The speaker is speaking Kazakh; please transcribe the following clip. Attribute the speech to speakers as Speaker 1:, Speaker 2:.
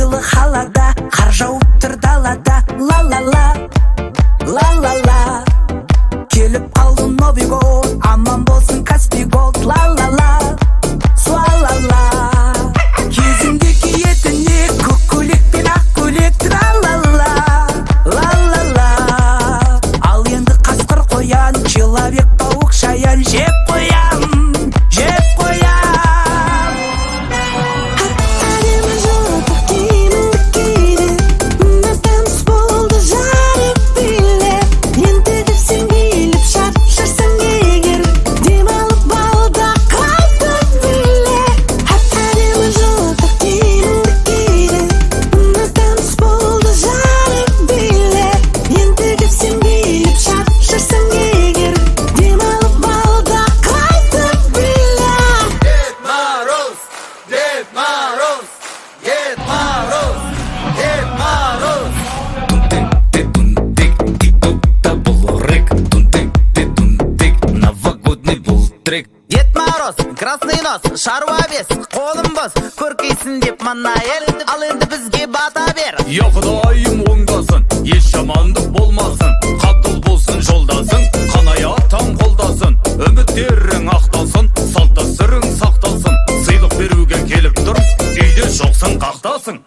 Speaker 1: жылы халада, қар жауып тұр далада. Ла-ла-ла, ла-ла-ла. Келіп қалды Новый год, аман болсын Каспий голд. Ла-ла-ла, суа-ла-ла. Кезінде киетіне көк көйлек пен ақ көйлек. Тра-ла-ла, ла-ла-ла. Ал енді қасқыр қоян, человек пауық шаян. Жеп қоям, жеп қоям.
Speaker 2: Әдемі жылтыр киіміңді киді, таныс болды жарық билеп. Ентігіп сен билеп шаршарсың егер, демалып балда қайтып биле. Әдемі жылтыр киіміңді киді, таныс болды жарық билеп. Ентігіп сен билеп шаршарсың егер, демалып балда қайтып биле.
Speaker 3: Дед Мороз, Дед Мороз, Дед Мороз, Дед Мороз.
Speaker 4: Тунтик, тик-ток-та был рэк. Тунтик, новогодний был трек.
Speaker 5: Дед Мороз, красный нос, шаруа бес, қолым бос, көркейсін деп мана ел, ал енді бізге бата бер.
Speaker 4: Я құдайым оңдасын, еш жамандық болмасын. Қатыл болсын жолдасың, қанаяттан қолдасын. Үміттерің ақталсын, салт дәстүрің сақталсын. Сыйлық беруге келіп тұр, үйде жоқсың қақтасың.